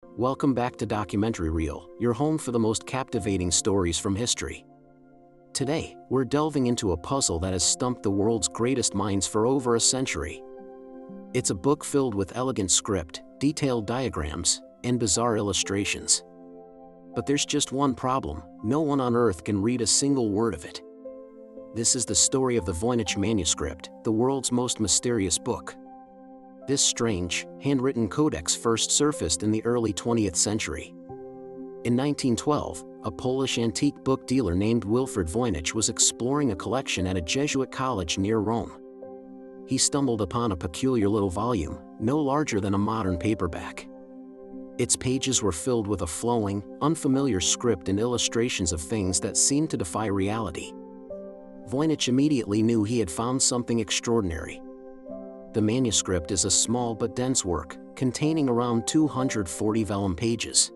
Welcome back to Documentary Reel, your home for the most captivating stories from history. Today, we're delving into a puzzle that has stumped the world's greatest minds for over a century. It's a book filled with elegant script, detailed diagrams, and bizarre illustrations. But there's just one problem: no one on Earth can read a single word of it. This is the story of the Voynich Manuscript, the world's most mysterious book. This strange, handwritten codex first surfaced in the early 20th century. In 1912, a Polish antique book dealer named Wilfred Voynich was exploring a collection at a Jesuit college near Rome. He stumbled upon a peculiar little volume, no larger than a modern paperback. Its pages were filled with a flowing, unfamiliar script and illustrations of things that seemed to defy reality. Voynich immediately knew he had found something extraordinary. The manuscript is a small but dense work, containing around 240 vellum pages.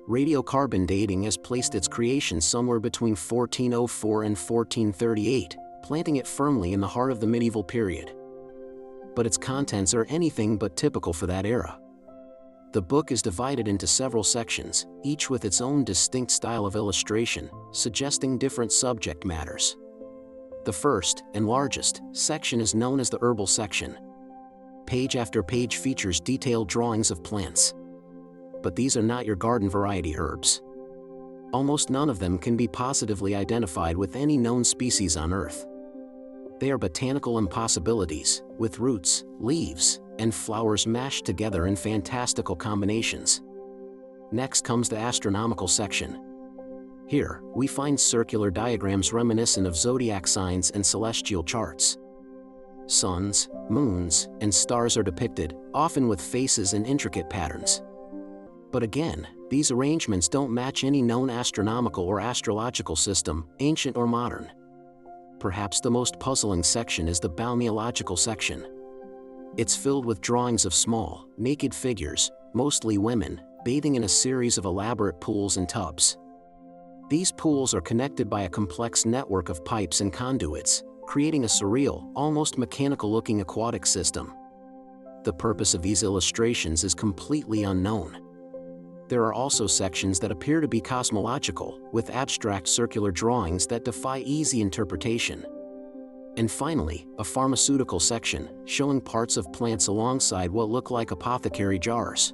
Radiocarbon dating has placed its creation somewhere between 1404 and 1438, planting it firmly in the heart of the medieval period. But its contents are anything but typical for that era. The book is divided into several sections, each with its own distinct style of illustration, suggesting different subject matters. The first, and largest, section is known as the herbal section. Page after page features detailed drawings of plants. But these are not your garden variety herbs. Almost none of them can be positively identified with any known species on Earth. They are botanical impossibilities, with roots, leaves, and flowers mashed together in fantastical combinations. Next comes the astronomical section. Here, we find circular diagrams reminiscent of zodiac signs and celestial charts. Suns, moons, and stars are depicted, often with faces and intricate patterns. But again, these arrangements don't match any known astronomical or astrological system, ancient or modern. Perhaps the most puzzling section is the balneological section. It's filled with drawings of small, naked figures, mostly women, bathing in a series of elaborate pools and tubs. These pools are connected by a complex network of pipes and conduits, creating a surreal, almost mechanical-looking aquatic system. The purpose of these illustrations is completely unknown. There are also sections that appear to be cosmological, with abstract circular drawings that defy easy interpretation. And finally, a pharmaceutical section, showing parts of plants alongside what look like apothecary jars.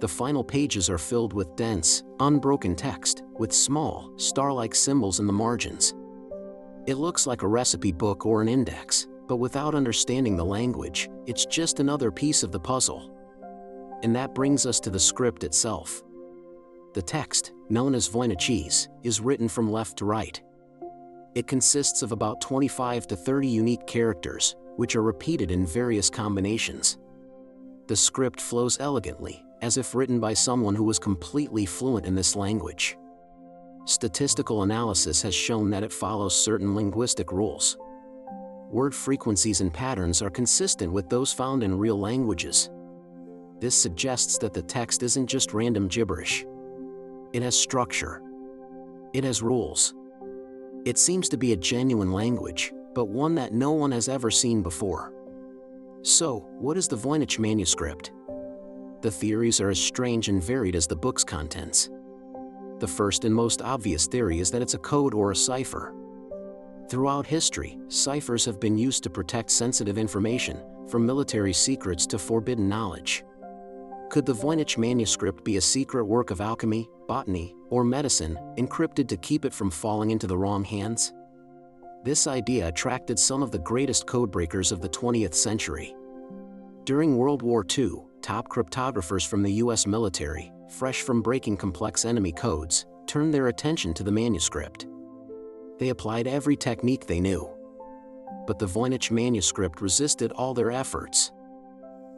The final pages are filled with dense, unbroken text, with small, star-like symbols in the margins. It looks like a recipe book or an index, but without understanding the language, it's just another piece of the puzzle. And that brings us to the script itself. The text, known as Voynichese, is written from left to right. It consists of about 25 to 30 unique characters, which are repeated in various combinations. The script flows elegantly, as if written by someone who was completely fluent in this language. Statistical analysis has shown that it follows certain linguistic rules. Word frequencies and patterns are consistent with those found in real languages. This suggests that the text isn't just random gibberish. It has structure. It has rules. It seems to be a genuine language, but one that no one has ever seen before. So, what is the Voynich manuscript? The theories are as strange and varied as the book's contents. The first and most obvious theory is that it's a code or a cipher. Throughout history, ciphers have been used to protect sensitive information, from military secrets to forbidden knowledge. Could the Voynich manuscript be a secret work of alchemy, botany, or medicine, encrypted to keep it from falling into the wrong hands? This idea attracted some of the greatest codebreakers of the 20th century. During World War II, top cryptographers from the US military, fresh from breaking complex enemy codes, turned their attention to the manuscript. They applied every technique they knew. But the Voynich manuscript resisted all their efforts.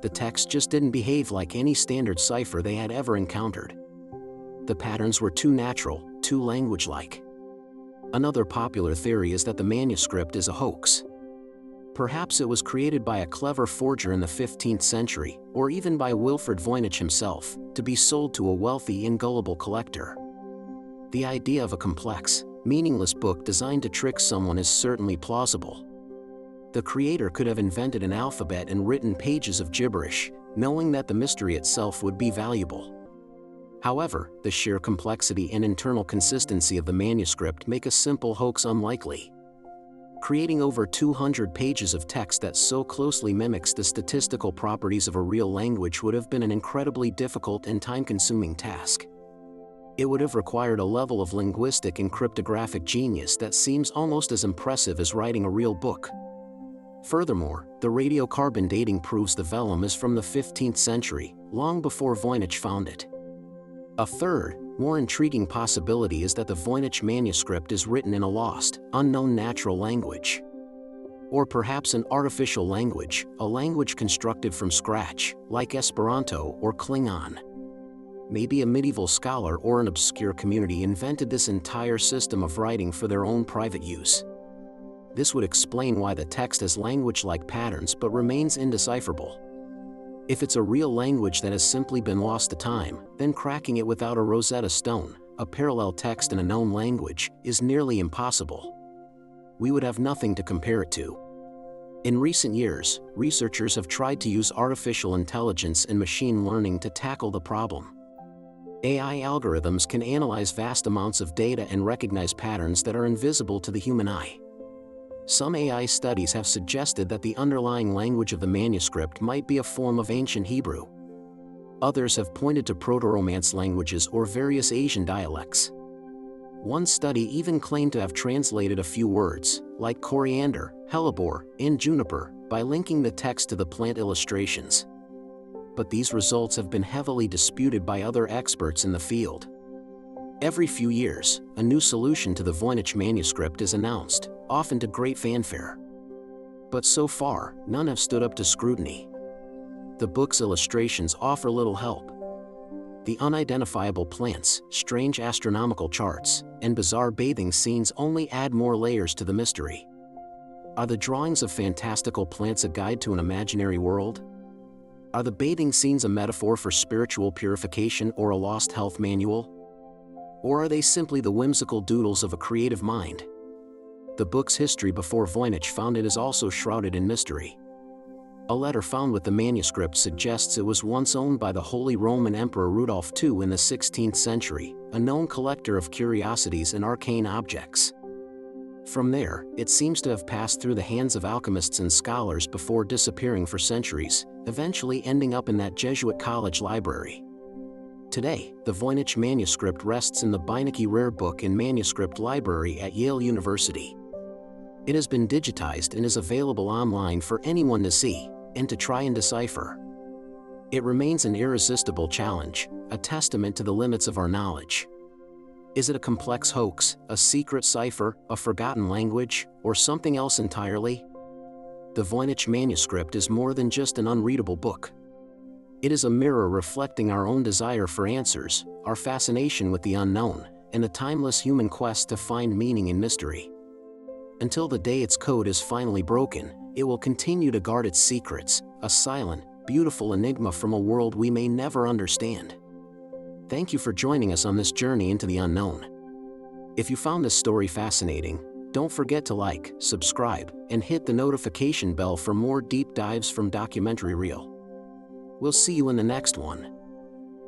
The text just didn't behave like any standard cipher they had ever encountered. The patterns were too natural, too language-like. Another popular theory is that the manuscript is a hoax. Perhaps it was created by a clever forger in the 15th century, or even by Wilfred Voynich himself, to be sold to a wealthy and gullible collector. The idea of a complex, meaningless book designed to trick someone is certainly plausible. The creator could have invented an alphabet and written pages of gibberish, knowing that the mystery itself would be valuable. However, the sheer complexity and internal consistency of the manuscript make a simple hoax unlikely. Creating over 200 pages of text that so closely mimics the statistical properties of a real language would have been an incredibly difficult and time-consuming task. It would have required a level of linguistic and cryptographic genius that seems almost as impressive as writing a real book. Furthermore, the radiocarbon dating proves the vellum is from the 15th century, long before Voynich found it. A third, more intriguing possibility is that the Voynich manuscript is written in a lost, unknown natural language. Or perhaps an artificial language, a language constructed from scratch, like Esperanto or Klingon. Maybe a medieval scholar or an obscure community invented this entire system of writing for their own private use. This would explain why the text has language-like patterns but remains indecipherable. If it's a real language that has simply been lost to time, then cracking it without a Rosetta Stone, a parallel text in a known language, is nearly impossible. We would have nothing to compare it to. In recent years, researchers have tried to use artificial intelligence and machine learning to tackle the problem. AI algorithms can analyze vast amounts of data and recognize patterns that are invisible to the human eye. Some AI studies have suggested that the underlying language of the manuscript might be a form of ancient Hebrew. Others have pointed to Proto-Romance languages or various Asian dialects. One study even claimed to have translated a few words, like coriander, hellebore, and juniper, by linking the text to the plant illustrations. But these results have been heavily disputed by other experts in the field. Every few years, a new solution to the Voynich manuscript is announced, often to great fanfare. But so far, none have stood up to scrutiny. The book's illustrations offer little help. The unidentifiable plants, strange astronomical charts, and bizarre bathing scenes only add more layers to the mystery. Are the drawings of fantastical plants a guide to an imaginary world? Are the bathing scenes a metaphor for spiritual purification or a lost health manual? Or are they simply the whimsical doodles of a creative mind? The book's history before Voynich found it is also shrouded in mystery. A letter found with the manuscript suggests it was once owned by the Holy Roman Emperor Rudolph II in the 16th century, a known collector of curiosities and arcane objects. From there, it seems to have passed through the hands of alchemists and scholars before disappearing for centuries, eventually ending up in that Jesuit college library. Today, the Voynich manuscript rests in the Voynich Rare Book and Manuscript Library at Yale University. It has been digitized and is available online for anyone to see and to try and decipher. It remains an irresistible challenge, a testament to the limits of our knowledge. Is it a complex hoax, a secret cipher, a forgotten language, or something else entirely? The Voynich manuscript is more than just an unreadable book. It is a mirror reflecting our own desire for answers, our fascination with the unknown, and the timeless human quest to find meaning in mystery. Until the day its code is finally broken, it will continue to guard its secrets, a silent, beautiful enigma from a world we may never understand. Thank you for joining us on this journey into the unknown. If you found this story fascinating, don't forget to like, subscribe, and hit the notification bell for more deep dives from Documentary Reel. We'll see you in the next one.